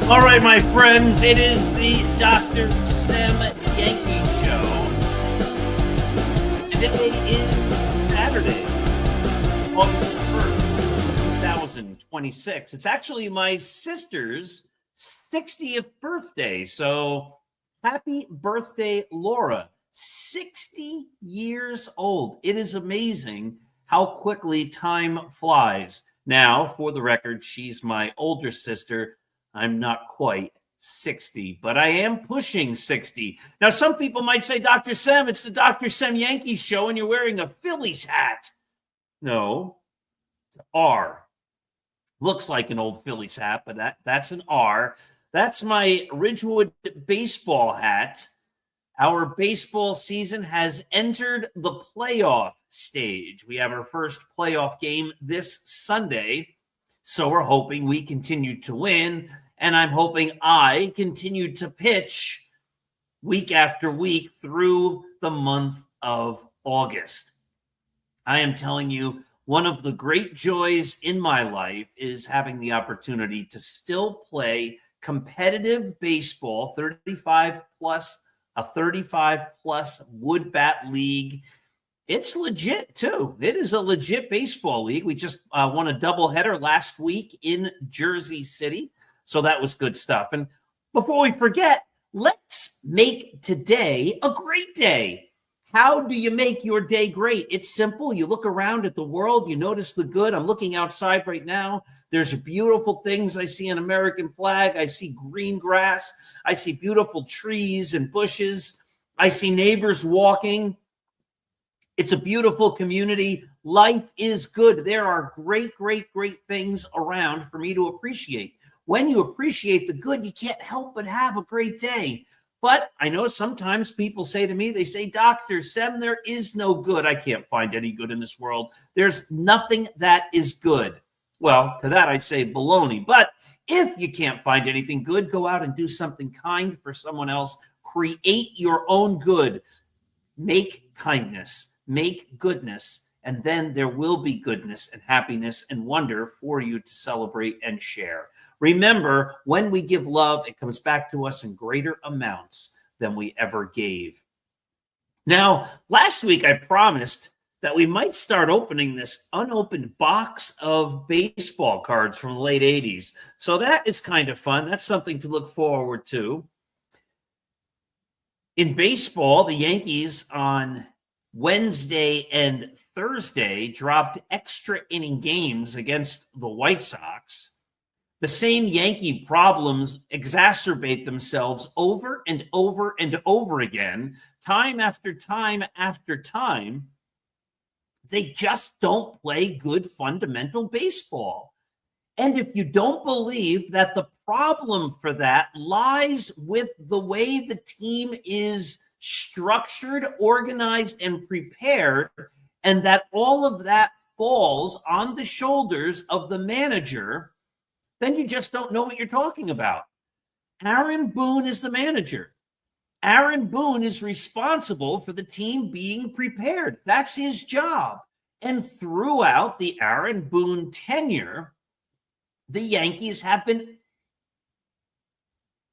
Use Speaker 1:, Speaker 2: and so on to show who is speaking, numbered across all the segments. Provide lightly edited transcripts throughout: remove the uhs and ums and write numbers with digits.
Speaker 1: All right, my friends, it is the Dr. Sam Yankee Show. Today is Saturday, August 1st, 2026. It's actually my sister's 60th birthday. So happy birthday, Laura. 60 years old. It is amazing how quickly time flies. Now, for the record, she's my older sister. I'm not quite 60, but I am pushing 60. Now, some people might say, Dr. Sam, it's the Dr. Sam Yankee Show, and you're wearing a Phillies hat. No, it's an R. Looks like an old Phillies hat, but that's an R. That's my Ridgewood baseball hat. Our baseball season has entered the playoff stage. We have our first playoff game this Sunday, so we're hoping we continue to win. And I'm hoping I continue to pitch week after week through the month of August. I am telling you, one of the great joys in my life is having the opportunity to still play competitive baseball, 35 plus, a 35 plus wood bat league. It's legit, too. It is a legit baseball league. We just won a doubleheader last week in Jersey City. So that was good stuff. And before we forget, let's make today a great day. How do you make your day great? It's simple. You look around at the world, you notice the good. I'm looking outside right now. There's beautiful things. I see an American flag. I see green grass. I see beautiful trees and bushes. I see neighbors walking. It's a beautiful community. Life is good. There are great, great, great things around for me to appreciate. When you appreciate the good, you can't help but have a great day. But I know sometimes people say to me, they say, Dr. Sam, there is no good. I can't find any good in this world. There's nothing that is good. Well, to that I say baloney. But if you can't find anything good, go out and do something kind for someone else. Create your own good. Make kindness. Make goodness. And then there will be goodness and happiness and wonder for you to celebrate and share. Remember, when we give love, it comes back to us in greater amounts than we ever gave. Now, last week I promised that we might start opening this unopened box of baseball cards from the late 80s. So that is kind of fun. That's something to look forward to. In baseball, the Yankees on Wednesday and Thursday dropped extra inning games against the White Sox. The same Yankee problems exacerbate themselves over and over and over again, time after time after time. They just don't play good fundamental baseball. And if you don't believe that the problem for that lies with the way the team is structured, organized, and prepared, and that all of that falls on the shoulders of the manager, then you just don't know what you're talking about. Aaron Boone is the manager. Aaron Boone is responsible for the team being prepared. That's his job. And throughout the Aaron Boone tenure, the Yankees have been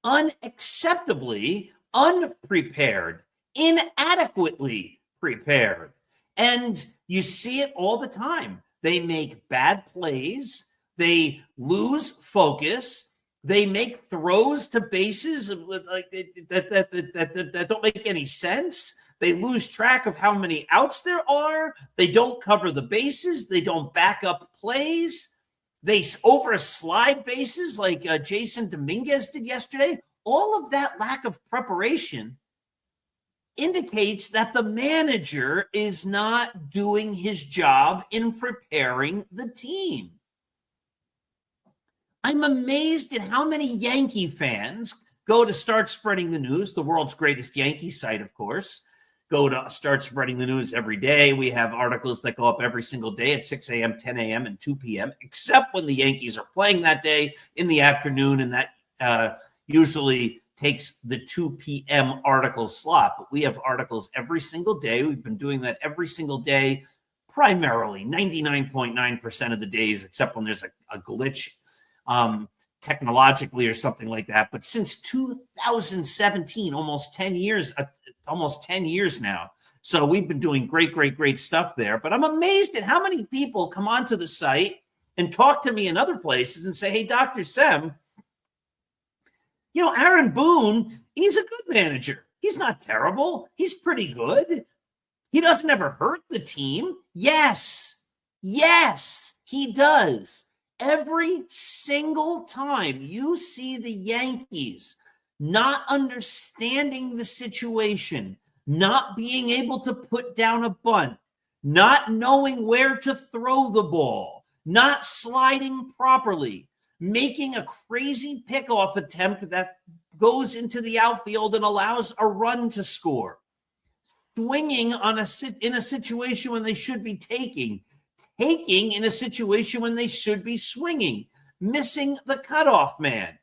Speaker 1: unacceptably unprepared, inadequately prepared. And you see it all the time. They make bad plays. They lose focus. They make throws to bases like that don't make any sense. They lose track of how many outs there are. They don't cover the bases. They don't back up plays. They overslide bases like Jason Dominguez did yesterday. All of that lack of preparation indicates that the manager is not doing his job in preparing the team. I'm amazed at how many Yankee fans go to Start Spreading the News, the world's greatest Yankee site, of course. Go to Start Spreading the News every day. We have articles that go up every single day at 6 a.m., 10 a.m., and 2 p.m., except when the Yankees are playing that day in the afternoon, and that usually takes the 2 p.m. article slot. But we have articles every single day. We've been doing that every single day, primarily 99.9% of the days, except when there's a glitch technologically or something like that. But since 2017, almost 10 years now. So we've been doing great stuff there. But I'm amazed at how many people come onto the site and talk to me in other places and say, hey, Dr. Sem, Aaron Boone, he's a good manager. He's not terrible. He's pretty good. He doesn't ever hurt the team. Yes, he does. Every single time you see the Yankees not understanding the situation, not being able to put down a bunt, not knowing where to throw the ball, not sliding properly, making a crazy pickoff attempt that goes into the outfield and allows a run to score, swinging in a situation when they should be taking in a situation when they should be swinging, missing the cutoff man,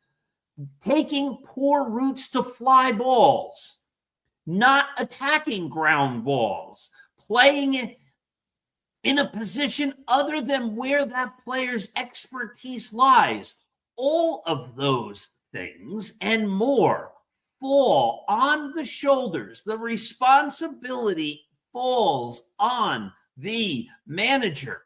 Speaker 1: taking poor routes to fly balls, not attacking ground balls, playing it in a position other than where that player's expertise lies. All of those things and more fall on the shoulders. The responsibility falls on the manager.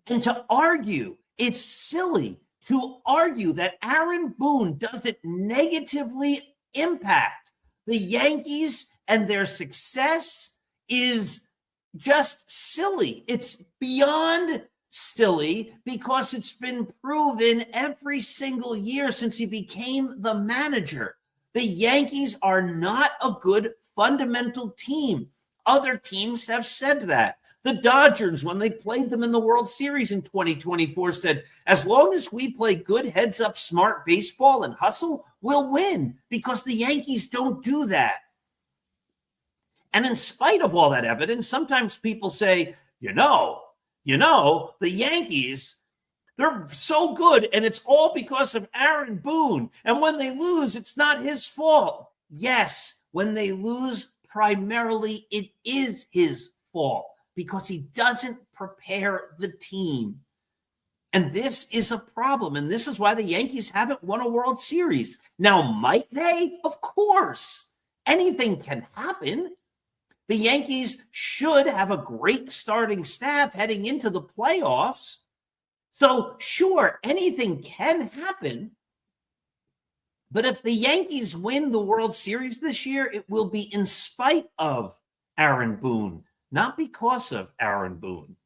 Speaker 1: And to argue, it's silly to argue that Aaron Boone doesn't negatively impact the Yankees and their success is just silly. It's beyond silly because it's been proven every single year since he became the manager. The Yankees are not a good fundamental team. Other teams have said that. The Dodgers, when they played them in the World Series in 2024, said, as long as we play good heads-up smart baseball and hustle, we'll win because the Yankees don't do that. And in spite of all that evidence, sometimes people say, the Yankees, they're so good, and it's all because of Aaron Boone. And when they lose, it's not his fault. Yes, when they lose, primarily it is his fault because he doesn't prepare the team. And this is a problem, and this is why the Yankees haven't won a World Series. Now, might they? Of course. Anything can happen. The Yankees should have a great starting staff heading into the playoffs. So, sure, anything can happen. But if the Yankees win the World Series this year, it will be in spite of Aaron Boone, not because of Aaron Boone.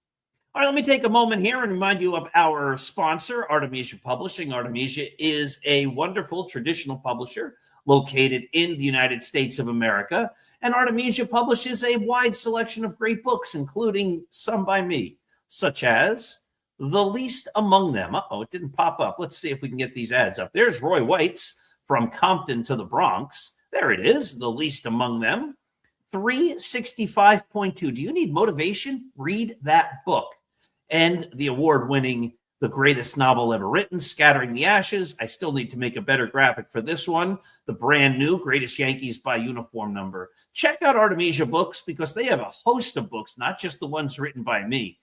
Speaker 1: All right, let me take a moment here and remind you of our sponsor, Artemisia Publishing. Artemisia is a wonderful traditional publisher located in the United States of America. And Artemisia publishes a wide selection of great books, including some by me, such as The Least Among Them. Uh-oh, it didn't pop up. Let's see if we can get these ads up. There's Roy White's From Compton to the Bronx. There it is, The Least Among Them. 365.2. Do you need motivation? Read that book. And the award-winning The Greatest Novel Ever Written, Scattering the Ashes. I still need to make a better graphic for this one. The brand new Greatest Yankees by Uniform Number. Check out Artemisia Books because they have a host of books, not just the ones written by me.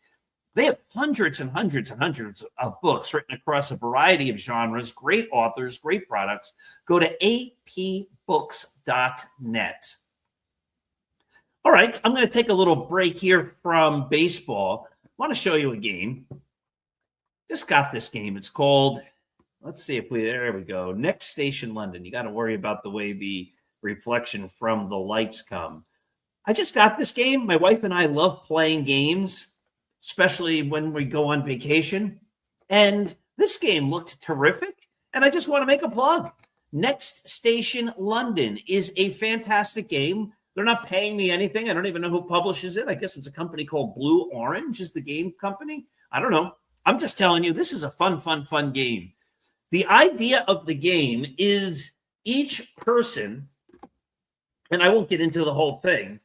Speaker 1: They have hundreds and hundreds and hundreds of books written across a variety of genres, great authors, great products. Go to apbooks.net. All right, I'm going to take a little break here from baseball. I want to show you a game. Just got this game. It's called, let's see if there we go. Next Station London. You got to worry about the way the reflection from the lights come. I just got this game. My wife and I love playing games, especially when we go on vacation. And this game looked terrific. And I just want to make a plug. Next Station London is a fantastic game. They're not paying me anything. I don't even know who publishes it. I guess it's a company called Blue Orange is the game company. I don't know. I'm just telling you, this is a fun game. The idea of the game is each person, and I won't get into the whole thing,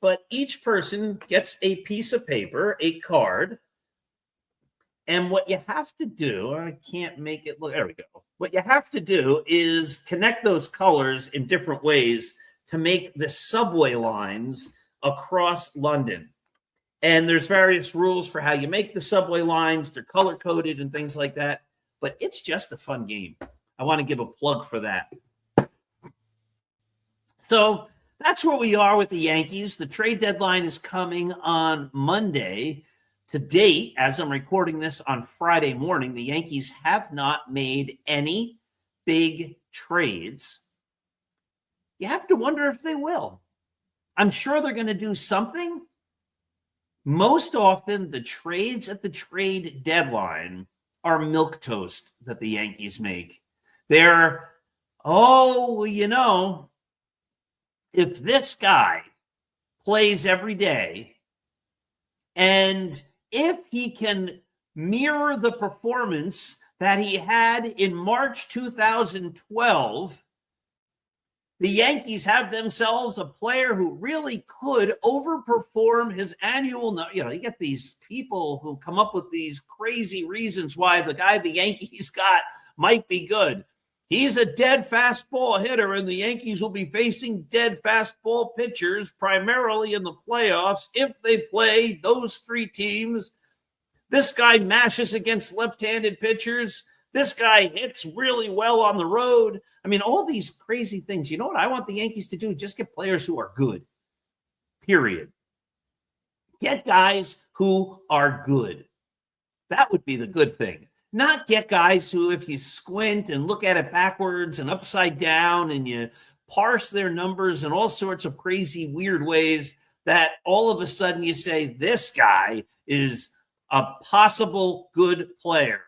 Speaker 1: but each person gets a piece of paper, a card, and what you have to do, I can't make it look, there we go. What you have to do is connect those colors in different ways to make the subway lines across London. And there's various rules for how you make the subway lines. They're color-coded and things like that. but it's just a fun game. I want to give a plug for that. So that's where we are with the Yankees. The trade deadline is coming on Monday. To date, as I'm recording this on Friday morning, the Yankees have not made any big trades. You have to wonder if they will. I'm sure they're going to do something. Most often, the trades at the trade deadline are milquetoast that the Yankees make. They're, if this guy plays every day and if he can mirror the performance that he had in March 2012, the Yankees have themselves a player who really could overperform his annual. You get these people who come up with these crazy reasons why the guy the Yankees got might be good. He's a dead fastball hitter, and the Yankees will be facing dead fastball pitchers primarily in the playoffs if they play those three teams. This guy mashes against left-handed pitchers. This guy hits really well on the road. I mean, all these crazy things. You know what I want the Yankees to do? Just get players who are good, period. Get guys who are good. That would be the good thing. Not get guys who, if you squint and look at it backwards and upside down and you parse their numbers in all sorts of crazy, weird ways, that all of a sudden you say, this guy is a possible good player.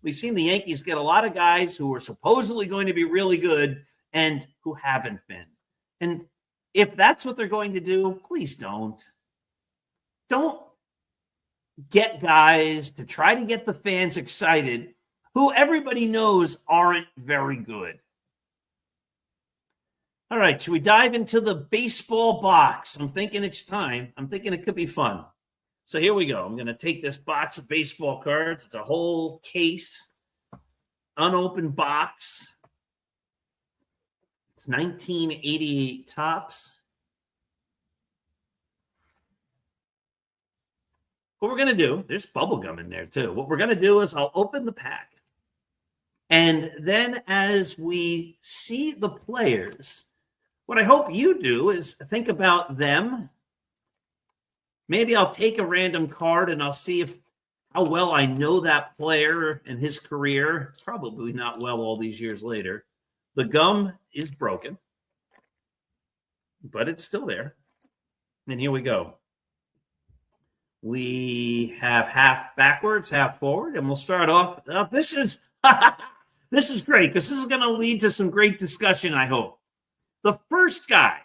Speaker 1: We've seen the Yankees get a lot of guys who are supposedly going to be really good and who haven't been. And if that's what they're going to do, please don't. Don't get guys to try to get the fans excited who everybody knows aren't very good. All right, should we dive into the baseball box? I'm thinking it's time. I'm thinking it could be fun. So here we go. I'm going to take this box of baseball cards. It's a whole case, unopened box. It's 1988 tops. What we're going to do, there's bubble gum in there too. What we're going to do is I'll open the pack. And then as we see the players, what I hope you do is think about them. Maybe I'll take a random card and I'll see how well I know that player and his career. Probably not well all these years later. The gum is broken, but it's still there. And here we go. We have half backwards, half forward, and we'll start off. This is great because this is going to lead to some great discussion, I hope. The first guy,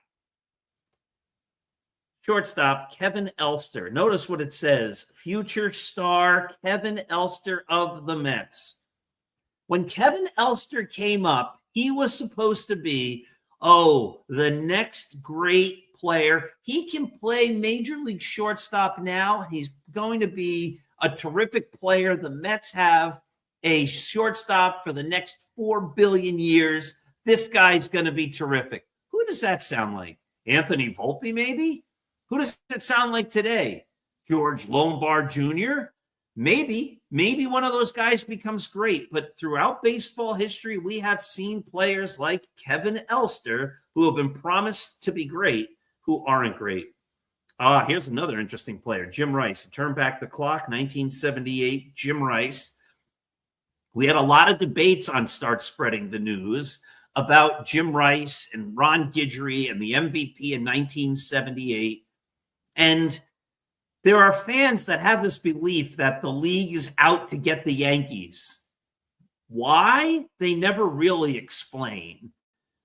Speaker 1: shortstop, Kevin Elster. Notice what it says, future star Kevin Elster of the Mets. When Kevin Elster came up, he was supposed to be, the next great player. He can play major league shortstop now. He's going to be a terrific player. The Mets have a shortstop for the next 4 billion years. This guy's going to be terrific. Who does that sound like? Anthony Volpe, maybe? Who does it sound like today? George Lombard Jr.? Maybe one of those guys becomes great. But throughout baseball history, we have seen players like Kevin Elster who have been promised to be great who aren't great. Here's another interesting player, Jim Rice. Turn back the clock, 1978, Jim Rice. We had a lot of debates on Start Spreading the News about Jim Rice and Ron Guidry and the MVP in 1978. And there are fans that have this belief that the league is out to get the Yankees. Why? They never really explain.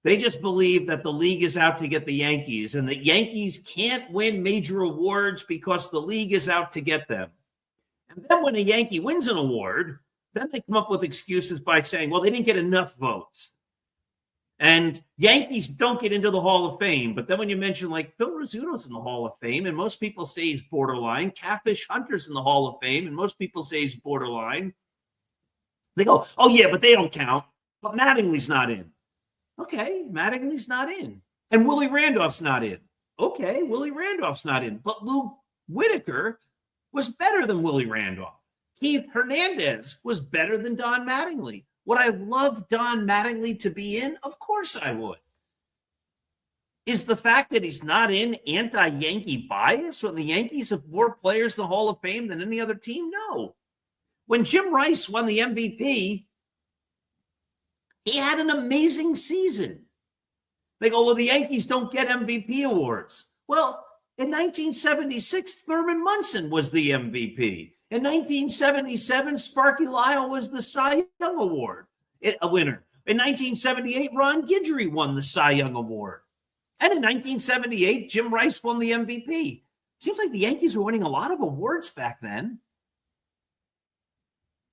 Speaker 1: They just believe that the league is out to get the Yankees and that Yankees can't win major awards because the league is out to get them. And then when a Yankee wins an award, then they come up with excuses by saying, well, they didn't get enough votes. And Yankees don't get into the Hall of Fame. But then when you mention like Phil Rizzuto's in the Hall of Fame, and most people say he's borderline, Catfish Hunter's in the Hall of Fame, and most people say he's borderline, they go, oh, yeah, but they don't count. But Mattingly's not in. Okay, Mattingly's not in. And Willie Randolph's not in. Okay, Willie Randolph's not in. But Lou Whitaker was better than Willie Randolph. Keith Hernandez was better than Don Mattingly. Would I love Don Mattingly to be in? Of course I would. Is the fact that he's not in anti-Yankee bias when the Yankees have more players in the Hall of Fame than any other team? No. When Jim Rice won the MVP, he had an amazing season. They go, well, the Yankees don't get MVP awards. Well, in 1976, Thurman Munson was the MVP. In 1977, Sparky Lyle was the Cy Young Award winner. In 1978, Ron Guidry won the Cy Young Award. And in 1978, Jim Rice won the MVP. Seems like the Yankees were winning a lot of awards back then.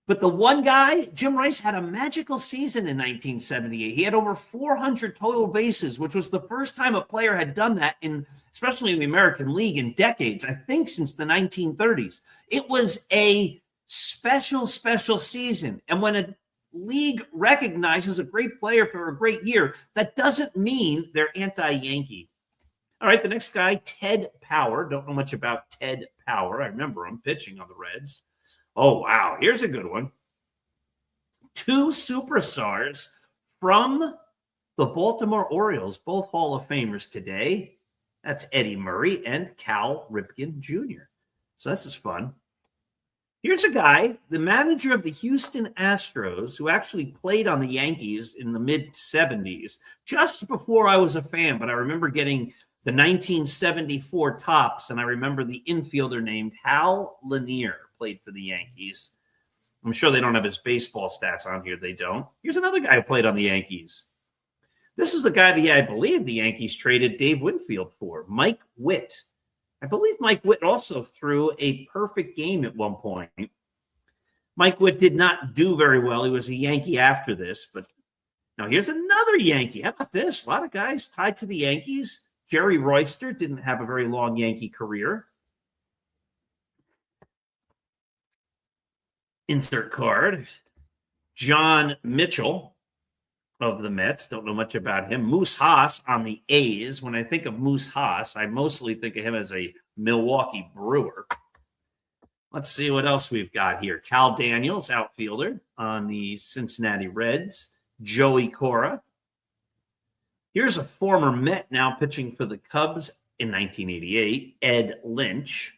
Speaker 1: But the one guy, Jim Rice, had a magical season in 1978. He had over 400 total bases, which was the first time a player had done that, especially in the American League, in decades, I think since the 1930s. It was a special, special season. And when a league recognizes a great player for a great year, that doesn't mean they're anti-Yankee. All right, the next guy, Ted Power. Don't know much about Ted Power. I remember him pitching on the Reds. Oh, wow. Here's a good one. Two superstars from the Baltimore Orioles, both Hall of Famers today. That's Eddie Murray and Cal Ripken Jr. So this is fun. Here's a guy, the manager of the Houston Astros, who actually played on the Yankees in the mid-70s, just before I was a fan, but I remember getting the 1974 Topps, and I remember the infielder named Hal Lanier played for the Yankees. I'm sure they don't have his baseball stats on here. They don't. Here's another guy who played on the Yankees. This is the guy that I believe the Yankees traded Dave Winfield for, Mike Witt. I believe Mike Witt also threw a perfect game at one point. Mike Witt did not do very well. He was a Yankee after this. But now here's another Yankee. How about this? A lot of guys tied to the Yankees. Jerry Royster didn't have a very long Yankee career. Insert card. John Mitchell of the Mets. Don't know much about him. Moose Haas on the A's. When I think of Moose Haas, I mostly think of him as a Milwaukee Brewer. Let's see what else we've got here. Cal Daniels, outfielder on the Cincinnati Reds. Joey Cora. Here's a former Met now pitching for the Cubs in 1988, Ed Lynch.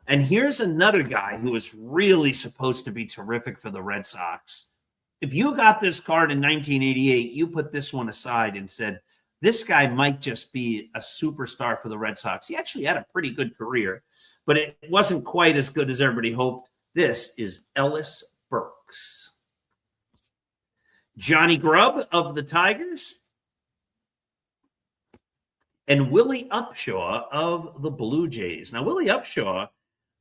Speaker 1: And here's another guy who was really supposed to be terrific for the Red Sox. If you got this card in 1988, you put this one aside and said, this guy might just be a superstar for the Red Sox. He actually had a pretty good career, but it wasn't quite as good as everybody hoped. This is Ellis Burks. Johnny Grubb of the Tigers. And Willie Upshaw of the Blue Jays. Now, Willie Upshaw,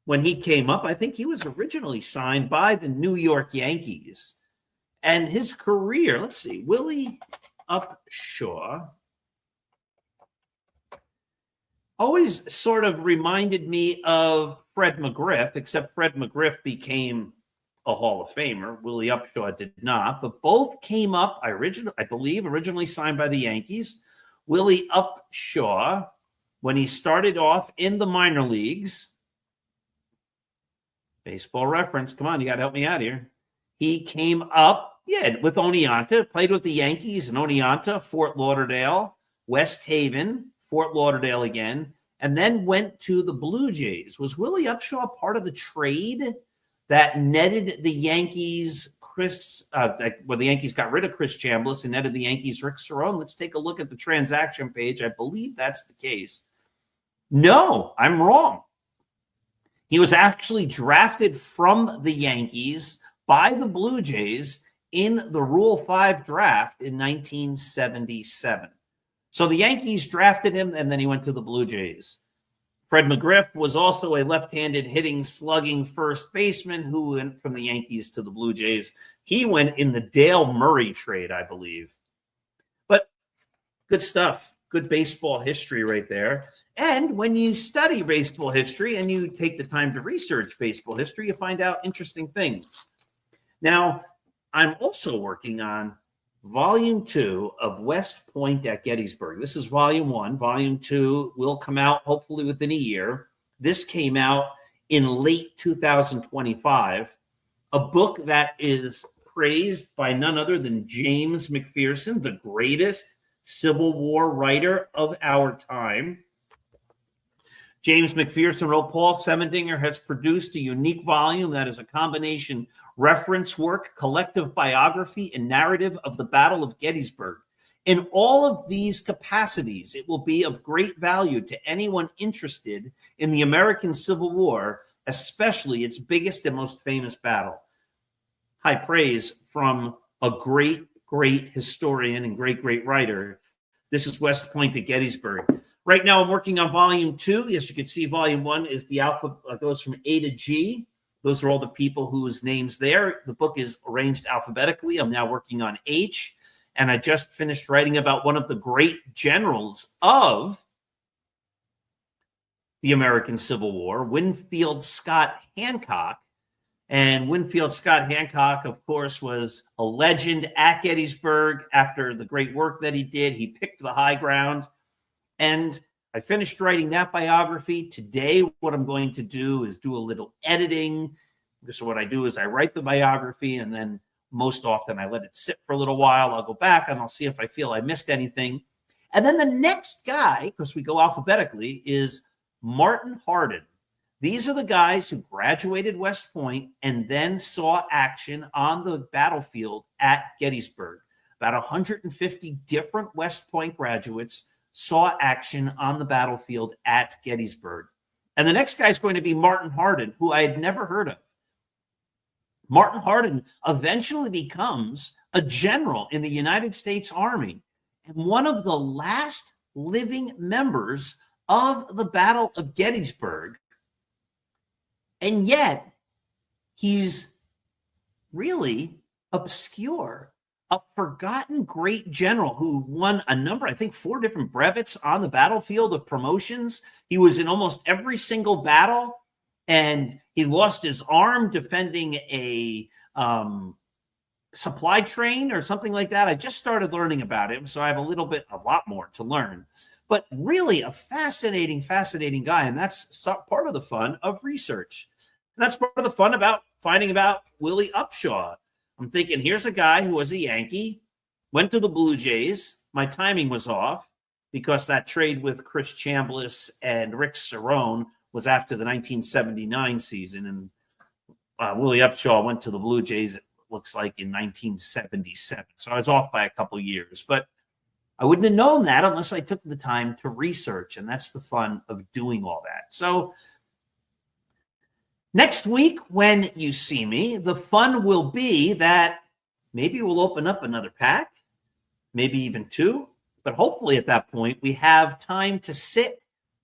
Speaker 1: when he came up, I think he was originally signed by the New York Yankees. And his career, let's see, Willie Upshaw always sort of reminded me of Fred McGriff, except Fred McGriff became a Hall of Famer. Willie Upshaw did not, but both came up, I believe, originally signed by the Yankees. Willie Upshaw, when he started off in the minor leagues, baseball reference, come on, you got to help me out here. He came up, with Oneonta, played with the Yankees in Oneonta, Fort Lauderdale, West Haven, Fort Lauderdale again, and then went to the Blue Jays. Was Willie Upshaw part of the trade that netted the Yankees where the Yankees got rid of Chris Chambliss and netted the Yankees Rick Cerone? Let's take a look at the transaction page. I believe that's the case. No, I'm wrong. He was actually drafted from the Yankees by the Blue Jays in the Rule 5 draft in 1977. So the Yankees drafted him, and then he went to the Blue Jays. Fred McGriff was also a left-handed hitting, slugging first baseman who went from the Yankees to the Blue Jays. He went in the Dale Murray trade, I believe. But good stuff. Good baseball history right there. And when you study baseball history and you take the time to research baseball history, you find out interesting things. Now, I'm also working on Volume 2 of West Point at Gettysburg. This is Volume 1. Volume 2 will come out hopefully within a year. This came out in late 2025. a book that is praised by none other than James McPherson, the greatest Civil War writer of our time. James McPherson wrote, Paul Semendinger has produced a unique volume that is a combination reference work, collective biography, and narrative of the Battle of Gettysburg. In all of these capacities, it will be of great value to anyone interested in the American Civil War, especially its biggest and most famous battle. High praise from a great, great historian and great, great writer. This is West Point at Gettysburg. Right now, I'm working on volume 2. Yes, you can see volume 1 is the alphabet, goes from A to G. Those are all the people whose names there. The book is arranged alphabetically. I'm now working on H. And I just finished writing about one of the great generals of the American Civil War, Winfield Scott Hancock. And Winfield Scott Hancock, of course, was a legend at Gettysburg after the great work that he did. He picked the high ground. And I finished writing that biography. Today, what I'm going to do is do a little editing. So what I do is I write the biography, and then most often I let it sit for a little while. I'll go back and I'll see if I feel I missed anything. And then the next guy, because we go alphabetically, is Martin Hardin. These are the guys who graduated West Point and then saw action on the battlefield at Gettysburg. About 150 different West Point graduates saw action on the battlefield at Gettysburg. And the next guy is going to be Martin Hardin, who I had never heard of. Martin Hardin eventually becomes a general in the United States Army and one of the last living members of the Battle of Gettysburg. And yet, he's really obscure, a forgotten great general who won a number, I think 4 different brevets on the battlefield of promotions. He was in almost every single battle, and he lost his arm defending a supply train or something like that. I just started learning about him, so I have a lot more to learn. But really a fascinating, fascinating guy, and that's part of the fun of research. And that's part of the fun about finding about Willie Upshaw. I'm thinking, here's a guy who was a Yankee, went to the Blue Jays. My timing was off because that trade with Chris Chambliss and Rick Cerrone was after the 1979 season. And Willie Upshaw went to the Blue Jays, it looks like, in 1977. So I was off by a couple years. But I wouldn't have known that unless I took the time to research. And that's the fun of doing all that. So next week, when you see me, the fun will be that maybe we'll open up another pack, maybe even 2. But hopefully at that point, we have time to sit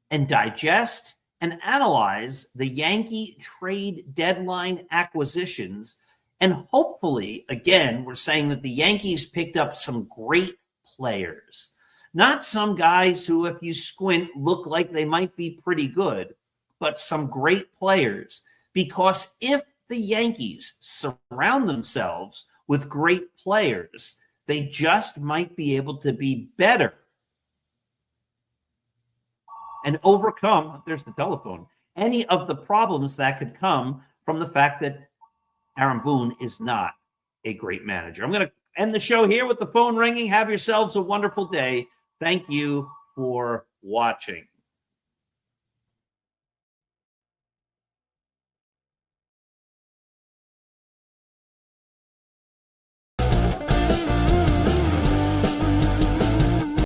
Speaker 1: and digest and analyze the Yankee trade deadline acquisitions. And hopefully, again, we're saying that the Yankees picked up some great players, not some guys who, if you squint, look like they might be pretty good, but some great players. Because if the Yankees surround themselves with great players, they just might be able to be better and overcome, there's the telephone, any of the problems that could come from the fact that Aaron Boone is not a great manager. I'm going to end the show here with the phone ringing. Have yourselves a wonderful day. Thank you for watching.